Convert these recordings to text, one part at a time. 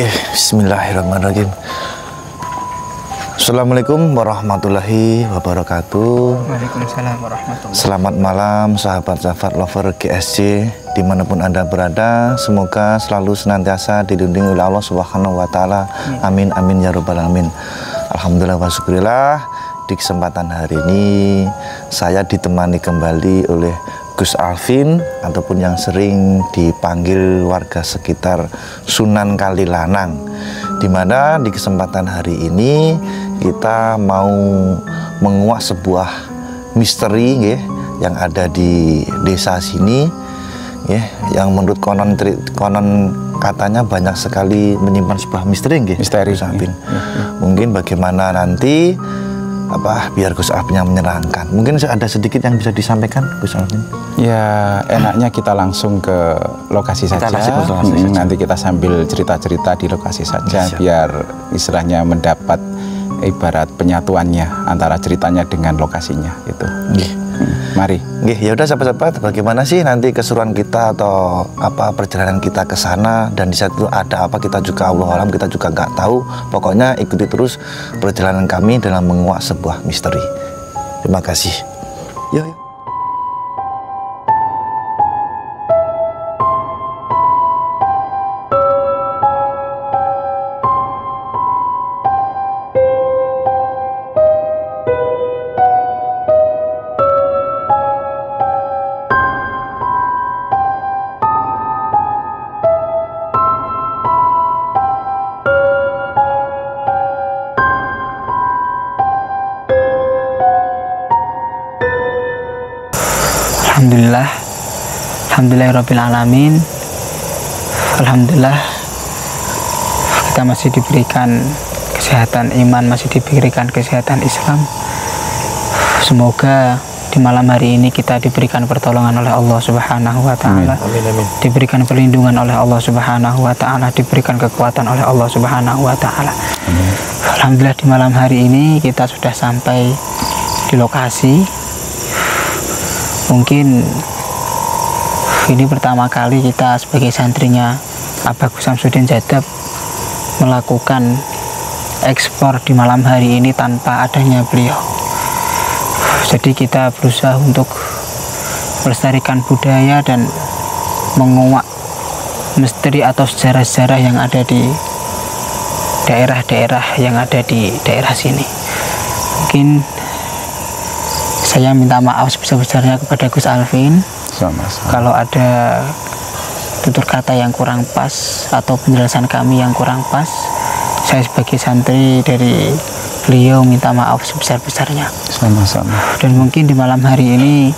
Bismillahirrahmanirrahim. Assalamualaikum warahmatullahi wabarakatuh. Waalaikumsalam warahmatullahi. Selamat malam sahabat-sahabat lover GSC dimanapun Anda berada. Semoga selalu senantiasa dilindungi oleh Allah Subhanahu wa Ta'ala. Amin amin ya rabbal alamin. Alhamdulillah wa syukurillah. Di kesempatan hari ini saya ditemani kembali oleh Gus Alvin, ataupun yang sering dipanggil warga sekitar Sunan Kalilanang, dimana di kesempatan hari ini kita mau menguak sebuah misteri yang ada di desa sini, yang menurut konon katanya banyak sekali menyimpan sebuah misteri, Gus Alvin. Mungkin bagaimana nanti biar Gus Alvin yang menerangkan. Mungkin ada sedikit yang bisa disampaikan, Gus Alvin. Ya, enaknya kita langsung ke lokasi saja. Nanti kita sambil cerita-cerita di lokasi saja, biar istilahnya mendapat ibarat penyatuannya antara ceritanya dengan lokasinya itu. Mari. Ya udah sahabat-sahabat, bagaimana sih nanti keseruan kita atau perjalanan kita ke sana, dan di situ ada apa kita juga Allah alam, kita juga nggak tahu. Pokoknya ikuti terus perjalanan kami dalam menguak sebuah misteri. Terima kasih. Yuk. Alhamdulillahirabbil alamin. Alhamdulillah kita masih diberikan kesehatan iman, masih diberikan kesehatan Islam. Semoga di malam hari ini kita diberikan pertolongan oleh Allah Subhanahu wa Ta'ala. Diberikan perlindungan oleh Allah Subhanahu wa Ta'ala, diberikan kekuatan oleh Allah Subhanahu wa Ta'ala. Alhamdulillah di malam hari ini kita sudah sampai di lokasi. Mungkin ini pertama kali kita sebagai santrinya Abah Gus Samsudin Jadab melakukan ekspor di malam hari ini tanpa adanya beliau. Jadi kita berusaha untuk melestarikan budaya dan menguak misteri atau sejarah-sejarah yang ada di daerah-daerah yang ada di daerah sini. Mungkin saya minta maaf sebesar-besarnya kepada Gus Alvin. Kalau ada tutur kata yang kurang pas atau penjelasan kami yang kurang pas, saya sebagai santri dari beliau minta maaf sebesar-besarnya. Sama-sama. Dan mungkin di malam hari ini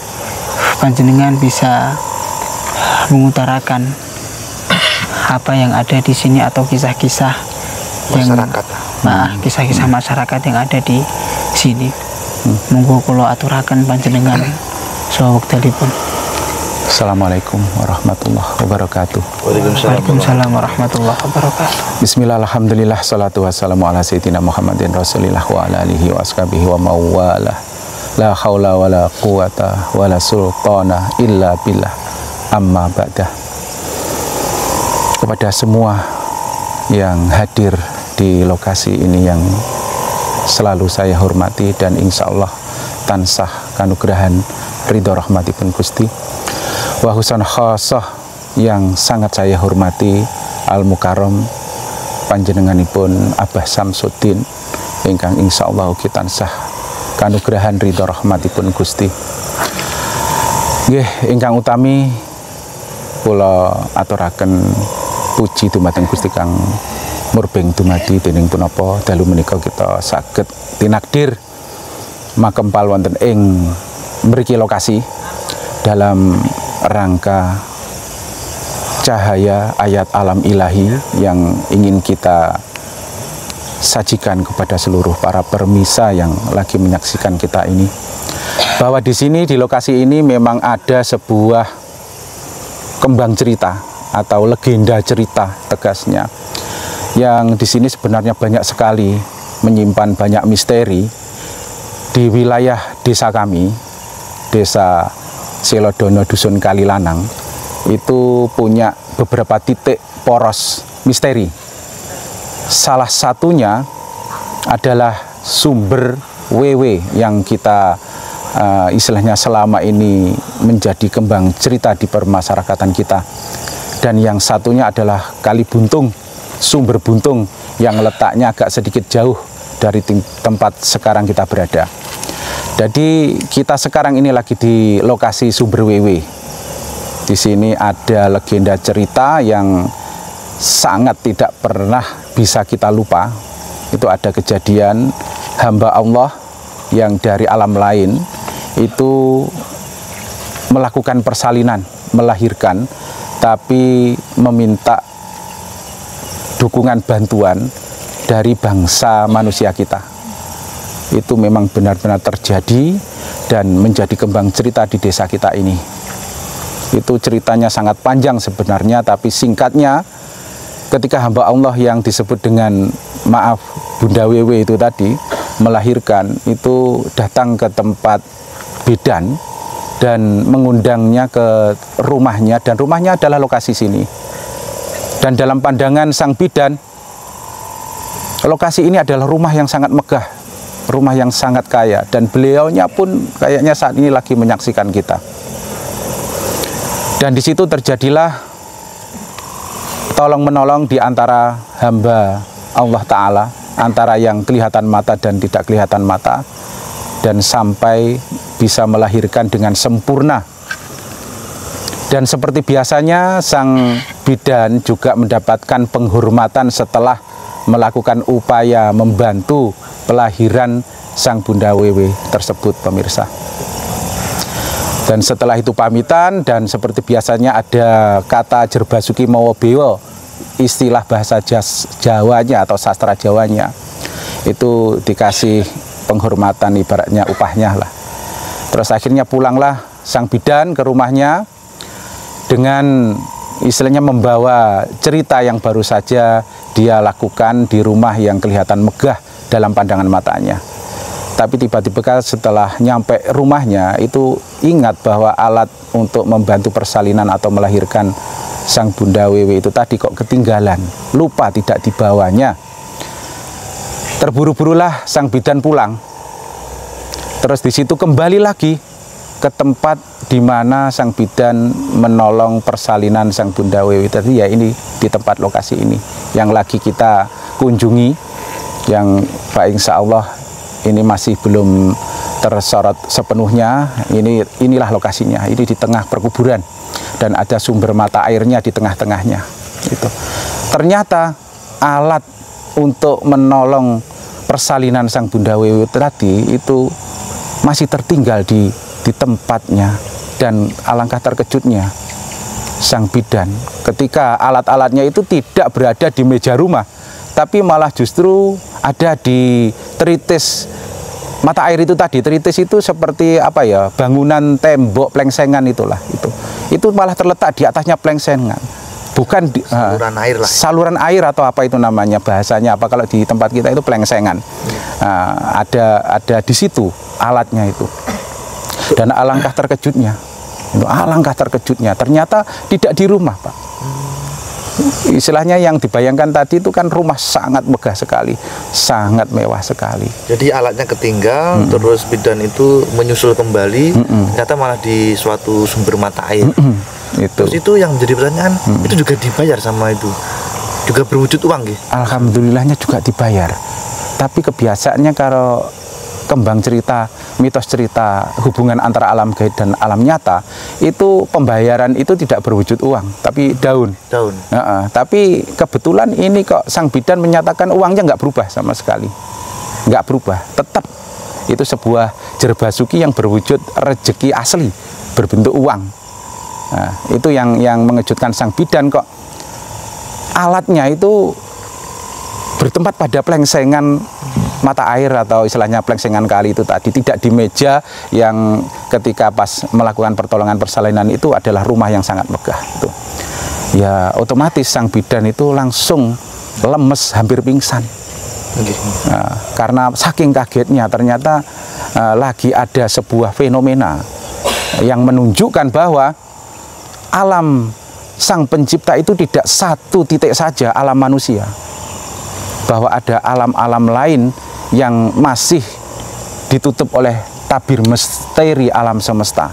panjenengan bisa mengutarakan apa yang ada di sini atau kisah-kisah masyarakat, kisah-kisah masyarakat yang ada di sini. Monggo kula aturaken panjenengan saha wektalipun. Assalamualaikum warahmatullahi wabarakatuh. Waalaikumsalam warahmatullahi wabarakatuh. Bismillah, alhamdulillah, salatu wassalamu ala sayyidina Muhammadin rasulillah wa ala alihi wa ashabihi wa mawala. La hawla wa la quwata wa la sultana illa billah, amma ba'dah. Kepada semua yang hadir di lokasi ini yang selalu saya hormati dan insya Allah tansah kanugrahan ridho rahmatipun Gusti. Wa husan khasah yang sangat saya hormati Al Mukarram panjenenganipun Abah Samsudin ingkang insyaallah ugi tansah kanugrahan ridho rahmatipun Gusti. Nggih, ingkang utami kula aturaken puji dumateng Gusti kang murbeng dumadi dening punapa dalu menika kita saged tinakdir makempal wonten ing mriki lokasi dalam rangka cahaya ayat alam ilahi yang ingin kita sajikan kepada seluruh para permisa yang lagi menyaksikan kita ini, bahwa di sini di lokasi ini memang ada sebuah kembang cerita atau legenda cerita tegasnya, yang di sini sebenarnya banyak sekali menyimpan banyak misteri di wilayah desa kami, desa Selodono Dusun Kalilanang, itu punya beberapa titik poros misteri Salah satunya adalah sumber WW yang kita istilahnya selama ini menjadi kembang cerita di permasyarakatan kita. Dan yang satunya adalah Kali Buntung, sumber Buntung yang letaknya agak sedikit jauh dari tempat sekarang kita berada. Jadi kita sekarang ini lagi di lokasi sumber WW. Di sini ada legenda cerita yang sangat tidak pernah bisa kita lupa. Itu ada kejadian hamba Allah yang dari alam lain itu melakukan persalinan, melahirkan, tapi meminta dukungan bantuan dari bangsa manusia kita. Itu memang benar-benar terjadi dan menjadi kembang cerita di desa kita ini. Itu ceritanya sangat panjang sebenarnya, tapi singkatnya, ketika hamba Allah yang disebut dengan maaf Bunda Wewe itu tadi melahirkan, itu datang ke tempat bidan dan mengundangnya ke rumahnya, dan rumahnya adalah lokasi sini. Dan dalam pandangan sang bidan, lokasi ini adalah rumah yang sangat megah, rumah yang sangat kaya, dan beliaunya pun kayaknya saat ini lagi menyaksikan kita. Dan di situ terjadilah tolong-menolong di antara hamba Allah Ta'ala, antara yang kelihatan mata dan tidak kelihatan mata, dan sampai bisa melahirkan dengan sempurna. Dan seperti biasanya, sang bidan juga mendapatkan penghormatan setelah melakukan upaya membantu pelahiran sang Bunda Wewe tersebut, pemirsa. Dan setelah itu pamitan, dan seperti biasanya ada kata Jerbasuki Mawa Bewa, istilah bahasa Jawanya atau sastra Jawanya, itu dikasih penghormatan, ibaratnya upahnya lah. Terus akhirnya pulanglah sang bidan ke rumahnya dengan istilahnya membawa cerita yang baru saja dia lakukan di rumah yang kelihatan megah dalam pandangan matanya. Tapi tiba-tiba setelah nyampe rumahnya itu ingat bahwa alat untuk membantu persalinan atau melahirkan sang Bunda Wewe itu tadi kok ketinggalan, lupa tidak dibawanya. Terburu-burulah sang bidan pulang. Terus di situ kembali lagi ke tempat di mana sang bidan menolong persalinan sang Bunda Wewe tadi, ya ini di tempat lokasi ini yang lagi kita kunjungi, yang Pak insya Allah ini masih belum tersorot sepenuhnya. Inilah lokasinya, ini di tengah perkuburan dan ada sumber mata airnya di tengah-tengahnya. Itu ternyata alat untuk menolong persalinan sang Bunda Wewe tadi itu masih tertinggal di tempatnya. Dan alangkah terkejutnya sang bidan ketika alat-alatnya itu tidak berada di meja rumah, tapi malah justru ada di teritis mata air itu tadi. Teritis itu seperti apa ya, bangunan tembok plengsengan itulah, itu malah terletak di atasnya plengsengan, bukan di, saluran air lah. Saluran air atau apa itu namanya, bahasanya apa kalau di tempat kita itu plengsengan. Ada di situ alatnya itu. Dan alangkah terkejutnya, ternyata tidak di rumah, Pak. Istilahnya yang dibayangkan tadi itu kan rumah sangat megah sekali, sangat mewah sekali. Jadi alatnya ketinggal, terus bidan itu menyusul kembali, ternyata malah di suatu sumber mata air. Itu. Terus itu yang menjadi pertanyaan, itu juga dibayar sama itu? Juga berwujud uang gitu? Alhamdulillahnya juga dibayar. Tapi kebiasaannya kalau kembang cerita, mitos cerita hubungan antara alam gaib dan alam nyata, itu pembayaran itu tidak berwujud uang, tapi daun. Tapi kebetulan ini kok sang bidan menyatakan uangnya nggak berubah sama sekali, nggak berubah, tetap itu sebuah jerbasuki yang berwujud rejeki asli berbentuk uang. Nah, itu yang mengejutkan sang bidan, kok alatnya itu bertempat pada plengsengan mata air atau istilahnya plengsengan kali itu tadi, tidak di meja yang ketika pas melakukan pertolongan persalinan itu adalah rumah yang sangat megah itu. Ya otomatis sang bidan itu langsung lemes, hampir pingsan. Karena saking kagetnya, ternyata lagi ada sebuah fenomena yang menunjukkan bahwa alam sang pencipta itu tidak satu titik saja alam manusia. bahwa ada alam-alam lain yang masih ditutup oleh tabir misteri alam semesta.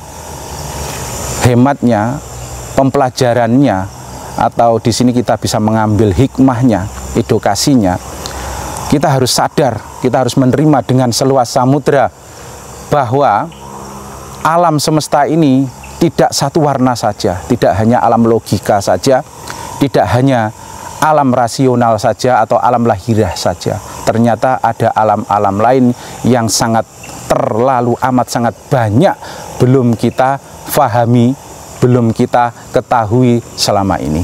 Hematnya, pempelajarannya, atau di sini kita bisa mengambil hikmahnya, edukasinya. Kita harus sadar, kita harus menerima dengan seluas samudra bahwa alam semesta ini tidak satu warna saja, tidak hanya alam logika saja, tidak hanya alam rasional saja atau alam lahiriah saja. Ternyata ada alam-alam lain yang sangat terlalu amat sangat banyak belum kita fahami, belum kita ketahui selama ini.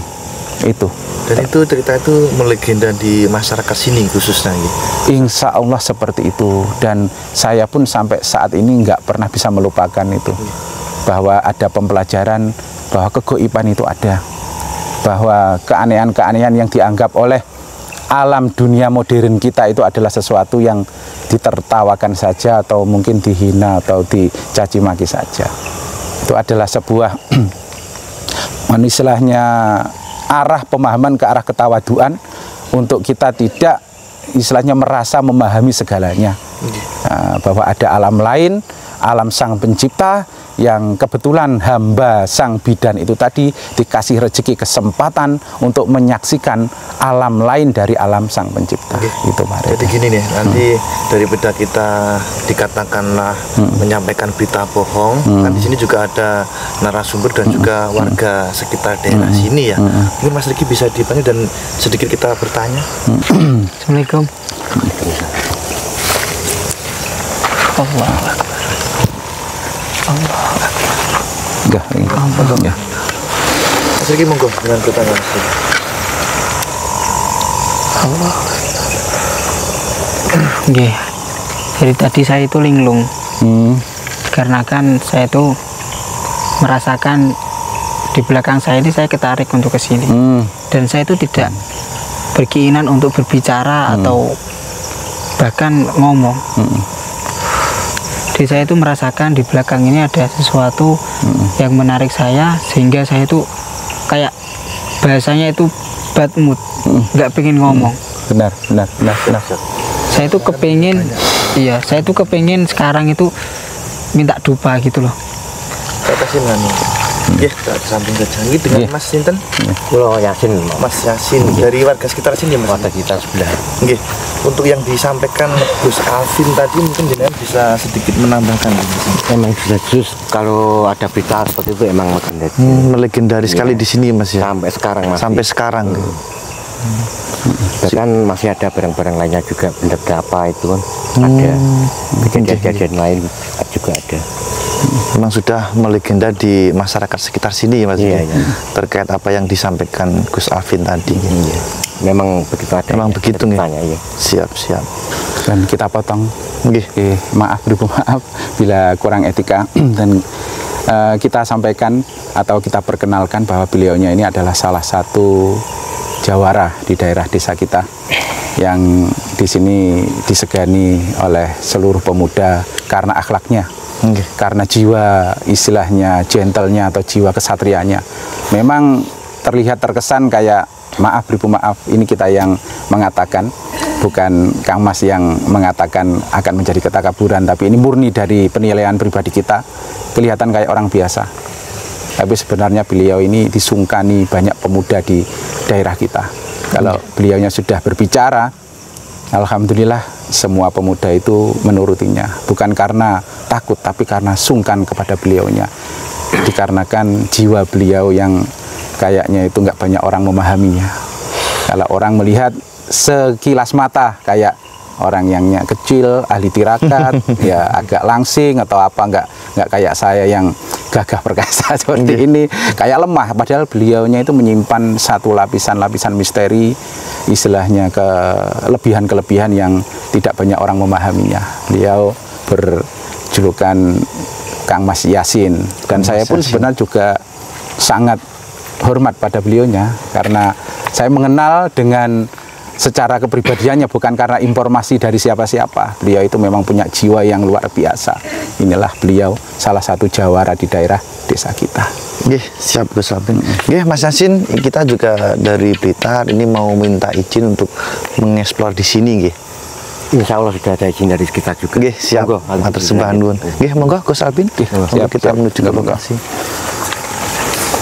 Itu. Dan itu cerita itu melegenda di masyarakat sini khususnya gitu. Insya Allah seperti itu. Dan saya pun sampai saat ini nggak pernah bisa melupakan itu. Bahwa ada pembelajaran bahwa kegoiban itu ada. Bahwa keanehan-keanehan yang dianggap oleh alam dunia modern kita itu adalah sesuatu yang ditertawakan saja atau mungkin dihina atau dicaci maki saja. Itu adalah sebuah istilahnya arah pemahaman ke arah ketawaduan untuk kita tidak istilahnya merasa memahami segalanya. Bahwa ada alam lain, alam sang pencipta yang kebetulan hamba sang bidan itu tadi dikasih rezeki kesempatan untuk menyaksikan alam lain dari alam sang pencipta. Itu Pak. Jadi gini nih, nanti daripada kita dikatakanlah menyampaikan berita bohong, kan di sini juga ada narasumber dan juga warga sekitar daerah sini ya. Mungkin Mas Riki bisa dipanggil dan sedikit kita bertanya. Assalamualaikum. Allah. Enggak, ya. Mas Riki monggo dengan bertanya. Allah. Nggih. Dari tadi saya itu linglung. Karena kan saya itu merasakan di belakang saya ini saya ketarik untuk ke sini. Dan saya itu tidak berkeinginan untuk berbicara atau bahkan ngomong. Jadi saya itu merasakan di belakang ini ada sesuatu yang menarik saya sehingga saya itu kayak bahasanya itu bad mood, nggak pengen ngomong. Benar. Saya itu kepingin, iya, saya itu kepingin sekarang itu minta dupa gitu loh. Saya kasih nanya. Tak samping saja. Ini dengan Mas Sinten? Pulau Yasin, Mas Yasin dari warga sekitar sini, Mas. warga kita sebelah. Nggih. Untuk yang disampaikan Gus Alvin tadi mungkin jenengan bisa sedikit menambahkan. Memang jus kalau ada berita seperti itu emang legendaris. Legendaris sekali di sini, Mas ya. Sampai sekarang masih. Sampai sekarang. Bahkan masih ada barang-barang lainnya juga, benda apa itu kan ada. Kejadian-kejadian lain juga ada. Memang sudah melegenda di masyarakat sekitar sini, Mas. Iya. Terkait apa yang disampaikan Gus Alvin tadi. Iya. Memang begitu ada. Memang begitu nih. Ya. Siap. Dan kita potong. Nggih. Maaf, maaf bila kurang etika dan kita sampaikan atau kita perkenalkan bahwa beliaunya ini adalah salah satu jawara di daerah desa kita yang di sini disegani oleh seluruh pemuda karena akhlaknya. Karena jiwa istilahnya gentlenya atau jiwa kesatrianya. Memang terlihat terkesan kayak maaf ini kita yang mengatakan, bukan Kang Mas yang mengatakan akan menjadi ketakaburan, tapi ini murni dari penilaian pribadi kita. Kelihatan kayak orang biasa, tapi sebenarnya beliau ini disungkani banyak pemuda di daerah kita. Kalau beliaunya sudah berbicara, alhamdulillah semua pemuda itu menurutinya, bukan karena takut tapi karena sungkan kepada beliaunya, dikarenakan jiwa beliau yang kayaknya itu nggak banyak orang memahaminya. Kalau orang melihat sekilas mata kayak orang yang kecil, ahli tirakat, ya agak langsing atau apa, nggak kayak saya yang gagah perkasa seperti ini, kayak lemah. Padahal beliaunya itu menyimpan satu lapisan-lapisan misteri, istilahnya kelebihan-kelebihan yang tidak banyak orang memahaminya. Beliau berjulukan Kang Mas Yasin, dan saya pun sebenarnya juga sangat hormat pada beliaunya karena saya mengenal dengan secara kepribadiannya, bukan karena informasi dari siapa-siapa. Beliau itu memang punya jiwa yang luar biasa. Inilah beliau, salah satu jawara di daerah desa kita. Nggih, siap Gus Alpin. Nggih, Mas Yasin, kita juga dari Blitar ini mau minta izin untuk mengeksplor di sini nggih. Insya Allah sudah ada izin dari kita juga. Nggih, siap. Matur sembah nuwun. Nggih, monggo Gus Alpin. Siap, kita menuju ke lokasi.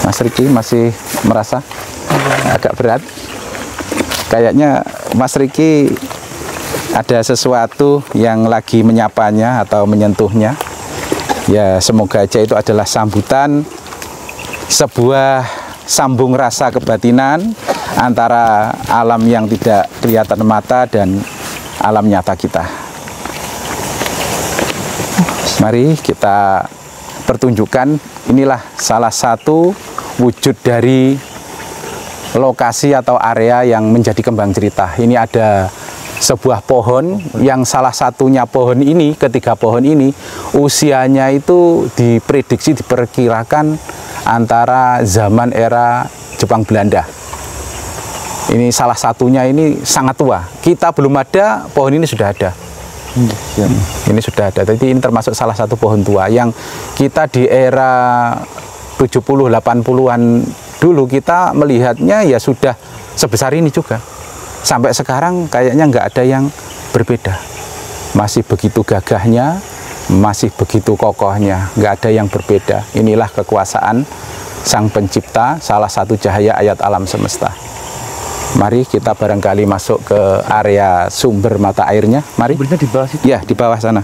Mas Riki masih merasa agak berat. Kayaknya Mas Riki ada sesuatu yang lagi menyapanya atau menyentuhnya. Ya, semoga aja itu adalah sambutan, sebuah sambung rasa kebatinan antara alam yang tidak kelihatan mata dan alam nyata kita. Mari kita pertunjukkan, inilah salah satu wujud dari lokasi atau area yang menjadi kembang cerita. Ini ada sebuah pohon yang salah satunya pohon ini, ketiga pohon ini usianya itu diprediksi, diperkirakan antara zaman era Jepang Belanda. Ini salah satunya, ini sangat tua. Kita belum ada, pohon ini sudah ada. Ini sudah ada. Jadi ini termasuk salah satu pohon tua yang kita di era 70-80-an dulu kita melihatnya ya sudah sebesar ini juga. Sampai sekarang kayaknya nggak ada yang berbeda. Masih begitu gagahnya, masih begitu kokohnya, nggak ada yang berbeda. Inilah kekuasaan Sang Pencipta, salah satu cahaya ayat alam semesta. Mari kita barangkali masuk ke area sumber mata airnya. Mari. Sumbernya di bawah situ? Ya, di bawah sana.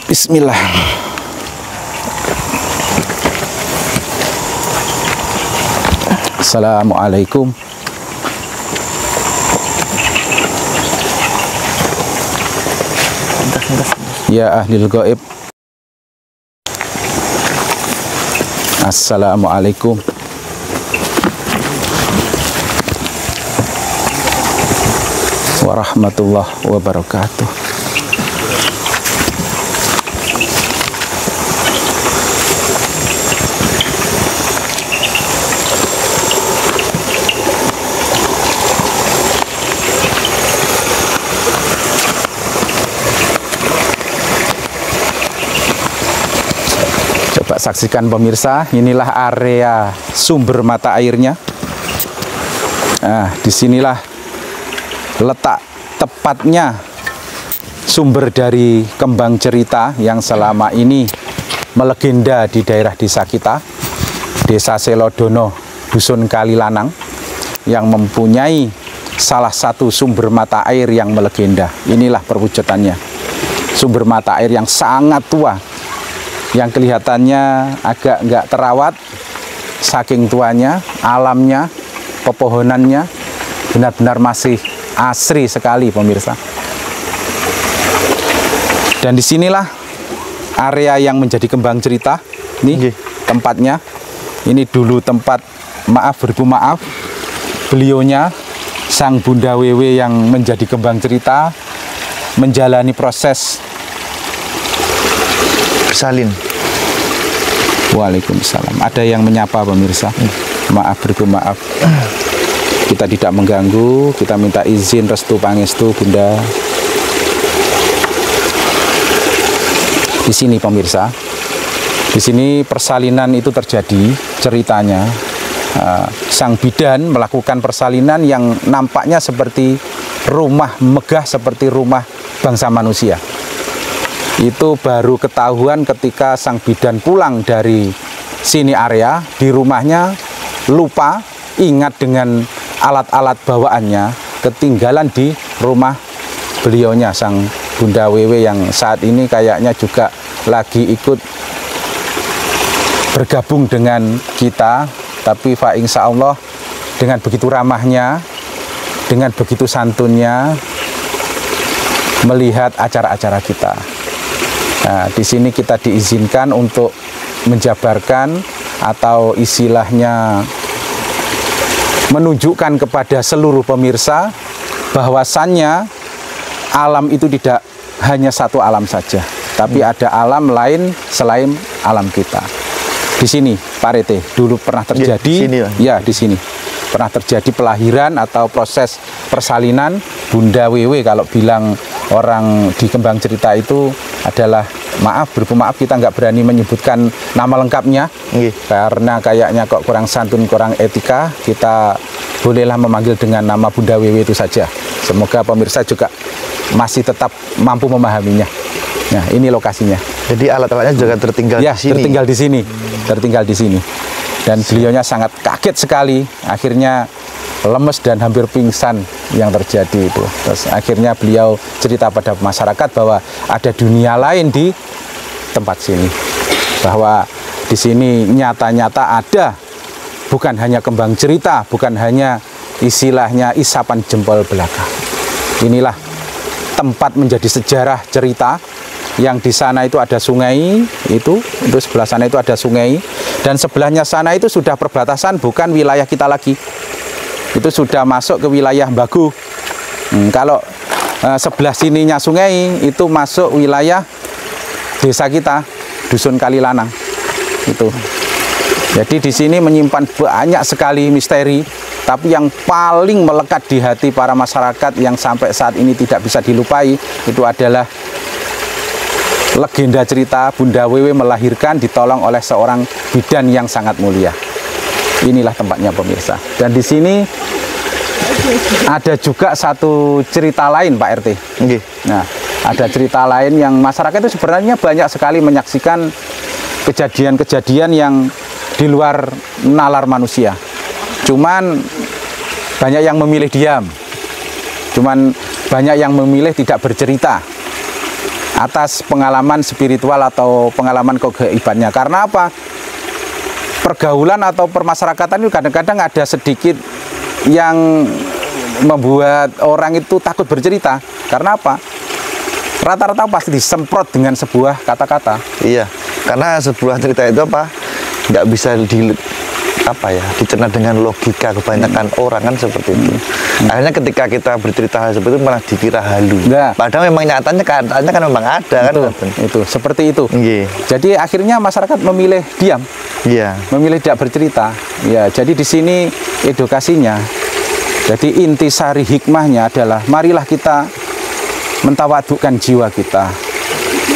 Bismillah. Assalamualaikum. Ya ahlil gaib. Assalamualaikum. Warahmatullahi wabarakatuh. Coba saksikan pemirsa, inilah area sumber mata airnya. Nah, disinilah letak tepatnya sumber dari kembang cerita yang selama ini melegenda di daerah desa kita, Desa Selodono, Dusun Kalilanang, yang mempunyai salah satu sumber mata air yang melegenda. Inilah perwujudannya, sumber mata air yang sangat tua, yang kelihatannya agak nggak terawat, saking tuanya, alamnya, pepohonannya benar-benar masih asri sekali pemirsa. Dan disinilah area yang menjadi kembang cerita. Ini tempatnya. Ini dulu tempat, maaf beribu maaf, belionya Sang Bunda Wewe yang menjadi kembang cerita menjalani proses bersalin. Waalaikumsalam. Ada yang menyapa pemirsa. Maaf beribu maaf. Kita tidak mengganggu, kita minta izin restu pangestu Bunda. Di sini pemirsa, di sini persalinan itu terjadi ceritanya. Sang bidan melakukan persalinan yang nampaknya seperti rumah megah, seperti rumah bangsa manusia. Itu baru ketahuan ketika sang bidan pulang dari sini area, di rumahnya lupa ingat dengan alat-alat bawaannya, ketinggalan di rumah beliaunya, Sang Bunda Wewe, yang saat ini kayaknya juga lagi ikut bergabung dengan kita. Tapi fa insya Allah dengan begitu ramahnya, dengan begitu santunnya melihat acara-acara kita. Nah, di sini kita diizinkan untuk menjabarkan atau istilahnya menunjukkan kepada seluruh pemirsa bahwasannya alam itu tidak hanya satu alam saja, tapi ada alam lain selain alam kita. Di sini, Pak Rete, dulu pernah terjadi, di sini, ya di sini. pernah terjadi pelahiran atau proses persalinan Bunda Wewe. Kalau bilang orang di kembang cerita itu adalah, maaf, berpemaaf kita nggak berani menyebutkan nama lengkapnya, karena kayaknya kok kurang santun, kurang etika. Kita bolehlah memanggil dengan nama Bunda Wewe itu saja. Semoga pemirsa juga masih tetap mampu memahaminya. Nah, ini lokasinya. Jadi alat-alatnya juga tertinggal Ya, di sini. tertinggal di sini. Tertinggal di sini. Dan beliaunya sangat kaget sekali. Akhirnya lemes dan hampir pingsan yang terjadi itu. Terus akhirnya beliau cerita pada masyarakat bahwa ada dunia lain di tempat sini. Bahwa di sini nyata-nyata ada, bukan hanya kembang cerita, bukan hanya istilahnya isapan jempol belaka. Inilah tempat menjadi sejarah cerita. Yang di sana itu ada sungai, itu sebelah sana itu ada sungai, dan sebelahnya sana itu sudah perbatasan, bukan wilayah kita lagi. Itu sudah masuk ke wilayah Bagu. Kalau sebelah sininya sungai itu masuk wilayah desa kita, Dusun Kalilanang. Itu. Jadi di sini menyimpan banyak sekali misteri, tapi yang paling melekat di hati para masyarakat yang sampai saat ini tidak bisa dilupai itu adalah legenda cerita Bunda Wewe melahirkan ditolong oleh seorang bidan yang sangat mulia. Inilah tempatnya pemirsa. Dan di sini ada juga satu cerita lain, Pak RT. Nah, ada cerita lain yang masyarakat itu sebenarnya banyak sekali menyaksikan kejadian-kejadian yang di luar nalar manusia. Cuman banyak yang memilih diam. Cuman banyak yang memilih tidak bercerita atas pengalaman spiritual atau pengalaman kegaibannya. Karena apa? Pergaulan atau permasyarakatan itu kadang-kadang ada sedikit yang membuat orang itu takut bercerita. Karena apa? Rata-rata pasti disemprot dengan sebuah kata-kata. Iya, karena sebuah cerita itu nggak bisa dicerna dengan logika kebanyakan orang kan seperti itu. Akhirnya ketika kita bercerita hal seperti itu malah dikira halu. Padahal memang nyatanya kan memang ada kan. Itu seperti itu. Iya. Jadi akhirnya masyarakat memilih diam. Iya. Memilih tidak bercerita. Ya, jadi di sini edukasinya. Jadi intisari hikmahnya adalah marilah kita mentawadukkan jiwa kita.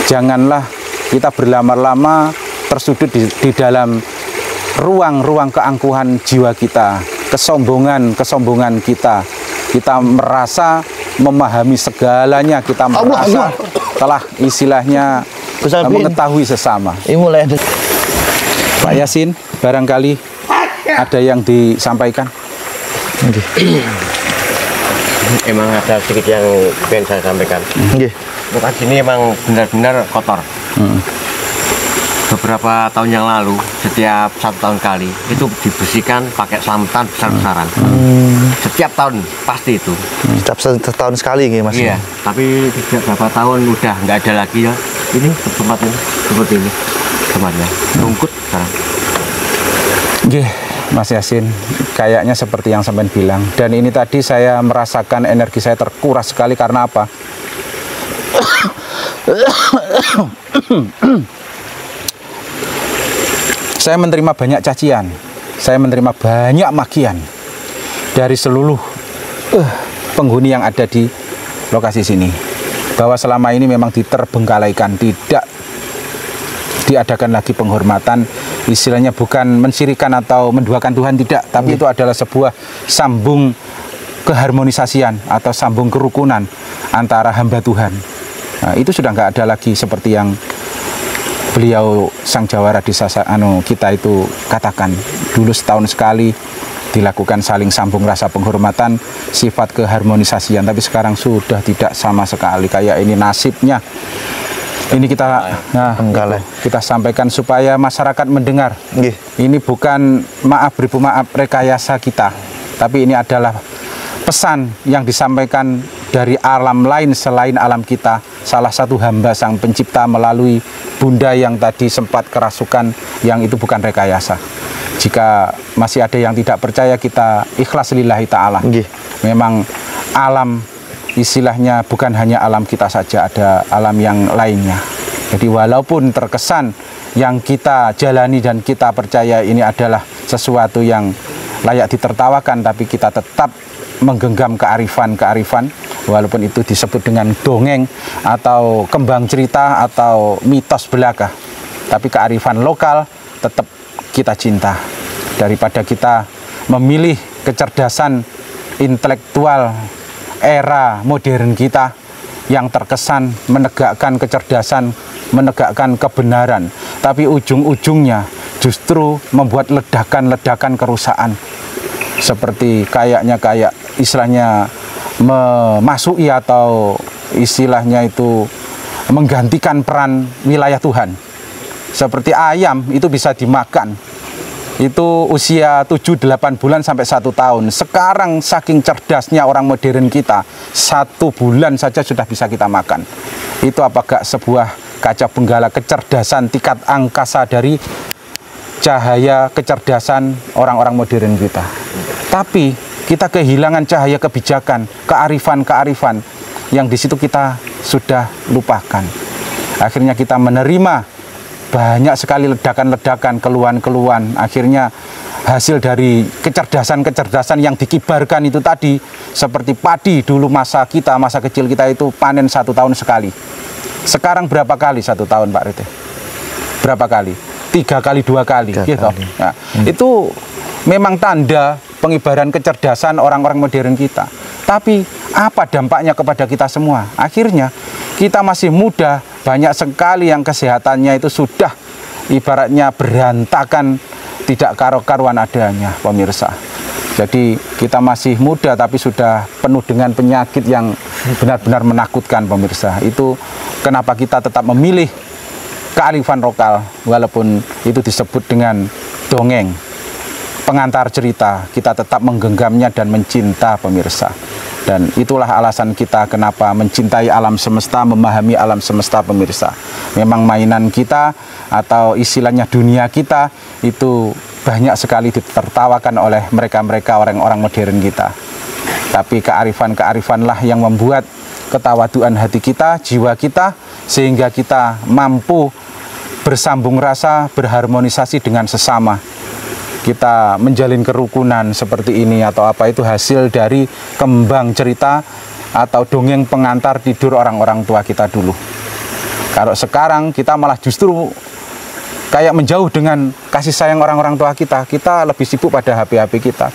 Janganlah kita berlama-lama tersudut di dalam ruang-ruang keangkuhan jiwa kita, kesombongan kita. Kita merasa memahami segalanya, kita merasa telah istilahnya mengetahui sesama. Pak Yasin, barangkali ada yang disampaikan. Emang ada sedikit yang ingin saya sampaikan. Lokasi ini emang benar-benar kotor. Beberapa tahun yang lalu, setiap 1 tahun kali itu dibersihkan pakai selamatan besar-besaran. Setiap tahun pasti itu. Setiap setahun sekali nih Mas. Iya, tapi sejak beberapa tahun udah nggak ada lagi ya. Ini tempat ini seperti ini tempatnya. Rungkut sekarang. Mas Yasin, kayaknya seperti yang sampean bilang. Dan ini tadi saya merasakan energi saya terkuras sekali karena apa? Saya menerima banyak cacian, saya menerima banyak makian dari seluruh penghuni yang ada di lokasi sini. Bahwa selama ini memang diterbengkalaikan, tidak diadakan lagi penghormatan, istilahnya bukan mensyirikan atau menduakan Tuhan, tidak. Tapi itu adalah sebuah sambung keharmonisasian atau sambung kerukunan antara hamba Tuhan. Nah, itu sudah nggak ada lagi seperti yang beliau Sang Jawara Desa kita itu katakan. Dulu setahun sekali dilakukan saling sambung rasa penghormatan, sifat keharmonisasian, tapi sekarang sudah tidak sama sekali. Kayak ini nasibnya. Ini kita sampaikan supaya masyarakat mendengar. Ini bukan beribu maaf rekayasa kita, tapi ini adalah pesan yang disampaikan dari alam lain selain alam kita. Salah satu hamba Sang Pencipta melalui Bunda yang tadi sempat kerasukan, yang itu bukan rekayasa. Jika masih ada yang tidak percaya, kita ikhlas lillahi ta'ala. Memang alam istilahnya bukan hanya alam kita saja, ada alam yang lainnya. Jadi walaupun terkesan yang kita jalani dan kita percaya ini adalah sesuatu yang layak ditertawakan, tapi kita tetap menggenggam kearifan-kearifan, walaupun itu disebut dengan dongeng atau kembang cerita atau mitos belaka, tapi kearifan lokal tetap kita cinta. Daripada kita memilih kecerdasan intelektual era modern kita yang terkesan menegakkan kecerdasan, menegakkan kebenaran, tapi ujung-ujungnya justru membuat ledakan-ledakan kerusakan, seperti kayak istilahnya memasuki atau istilahnya itu menggantikan peran wilayah Tuhan. Seperti ayam itu bisa dimakan, itu usia 7-8 bulan sampai 1 tahun. Sekarang saking cerdasnya orang modern kita, 1 bulan saja sudah bisa kita makan. Itu apakah sebuah kaca benggala kecerdasan tingkat angkasa dari cahaya kecerdasan orang-orang modern kita. Tapi kita kehilangan cahaya kebijakan, kearifan-kearifan yang di situ kita sudah lupakan. Akhirnya kita menerima banyak sekali ledakan-ledakan, keluhan-keluhan. Akhirnya hasil dari kecerdasan-kecerdasan yang dikibarkan itu tadi, seperti padi dulu masa kecil kita itu panen 1 tahun sekali. Sekarang berapa kali 1 tahun, Pak Rite? Berapa kali? 3 kali, 2 kali, gitu. Nah, itu memang tanda pengibaran kecerdasan orang-orang modern kita. Tapi apa dampaknya kepada kita semua? Akhirnya kita masih muda, banyak sekali yang kesehatannya itu sudah ibaratnya berantakan, tidak karu-karuan adanya, pemirsa. Jadi kita masih muda tapi sudah penuh dengan penyakit yang benar-benar menakutkan, pemirsa. Itu kenapa kita tetap memilih kearifan lokal, walaupun itu disebut dengan dongeng, pengantar cerita, kita tetap menggenggamnya dan mencinta, pemirsa. Dan itulah alasan kita kenapa mencintai alam semesta, memahami alam semesta, pemirsa. Memang mainan kita atau istilahnya dunia kita itu banyak sekali ditertawakan oleh mereka-mereka orang-orang modern kita. Tapi kearifan-kearifanlah yang membuat ketawaduan hati kita, jiwa kita, sehingga kita mampu bersambung rasa, berharmonisasi dengan sesama. Kita menjalin kerukunan seperti ini atau apa, itu hasil dari kembang cerita atau dongeng pengantar tidur orang-orang tua kita dulu. Kalau sekarang kita malah justru kayak menjauh dengan kasih sayang orang-orang tua kita. Kita lebih sibuk pada HP-HP kita.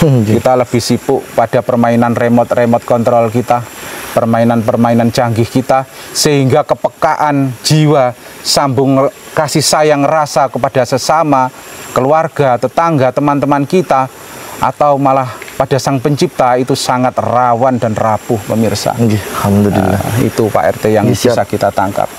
Kita lebih sibuk pada permainan remote control kita, permainan-permainan canggih kita, sehingga kepekaan jiwa, sambung kasih sayang rasa kepada sesama, keluarga, tetangga, teman-teman kita, atau malah pada Sang Pencipta itu sangat rawan dan rapuh, pemirsa. Alhamdulillah. Itu Pak RT yang bisa kita tangkap.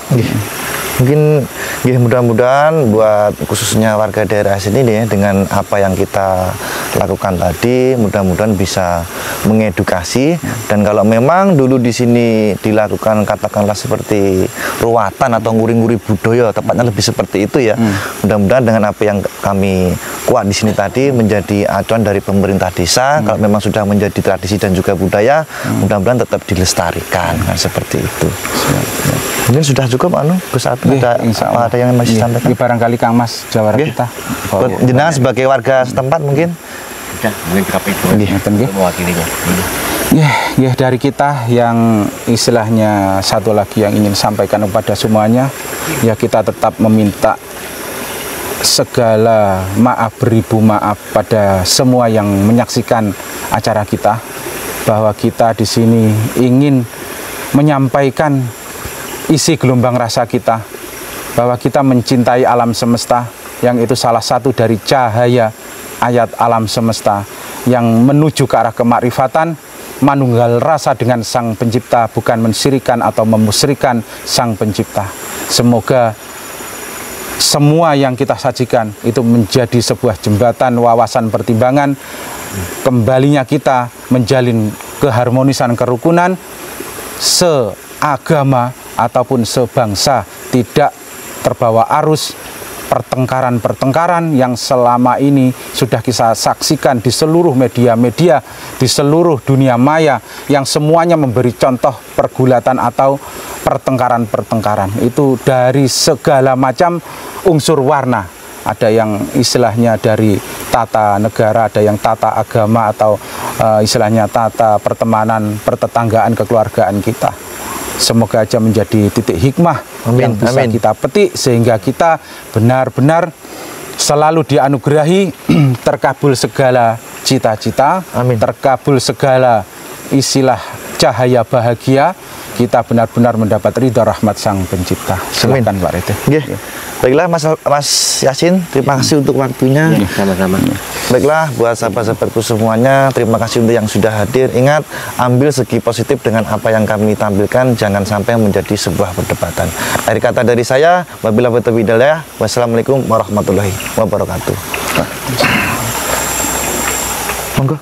Mungkin mudah-mudahan buat khususnya warga daerah sini nih, dengan apa yang kita lakukan tadi, mudah-mudahan bisa mengedukasi. Dan kalau memang dulu di sini dilakukan katakanlah seperti ruatan atau nguri-nguri budaya, tepatnya lebih seperti itu ya. Mudah-mudahan dengan apa yang kami kuat di sini tadi menjadi acuan dari pemerintah desa. Kalau memang sudah menjadi tradisi dan juga budaya, mudah-mudahan tetap dilestarikan, kan seperti itu. Mungkin sudah cukup, Gus Abi, ada yang masih sampaikan? Barangkali Kang Mas jawara kita. Jenengan sebagai warga setempat mungkin? Sudah, mungkin itu mewakilinya. Ya, dari kita yang istilahnya satu lagi yang ingin sampaikan kepada semuanya, ya kita tetap meminta segala maaf, beribu maaf pada semua yang menyaksikan acara kita, bahwa kita di sini ingin menyampaikan isi gelombang rasa kita, bahwa kita mencintai alam semesta, yang itu salah satu dari cahaya ayat alam semesta yang menuju ke arah kemakrifatan, manunggal rasa dengan Sang Pencipta, bukan mensyirikan atau memusyrikan Sang Pencipta. Semoga semua yang kita sajikan itu menjadi sebuah jembatan wawasan pertimbangan, kembalinya kita menjalin keharmonisan kerukunan seagama ataupun sebangsa, tidak terbawa arus pertengkaran-pertengkaran yang selama ini sudah kita saksikan di seluruh media-media, di seluruh dunia maya, yang semuanya memberi contoh pergulatan atau pertengkaran-pertengkaran. Itu dari segala macam unsur warna, ada yang istilahnya dari tata negara, ada yang tata agama, atau istilahnya tata pertemanan, pertetanggaan, kekeluargaan kita. Semoga aja menjadi titik hikmah yang bisa kita petik, sehingga kita benar-benar selalu dianugerahi terkabul segala cita-cita, terkabul segala istilah cahaya bahagia, kita benar-benar mendapat ridha rahmat Sang Pencipta. Silakan Pak Rete. Baiklah Mas Yasin, terima kasih untuk waktunya. Sama-sama. Baiklah buat sahabat-sahabatku semuanya, terima kasih untuk yang sudah hadir. Ingat, ambil segi positif dengan apa yang kami tampilkan, jangan sampai menjadi sebuah perdebatan. Akhir kata dari saya, wabillahi taufiq wal hidayah. Wassalamualaikum warahmatullahi wabarakatuh. Monggo,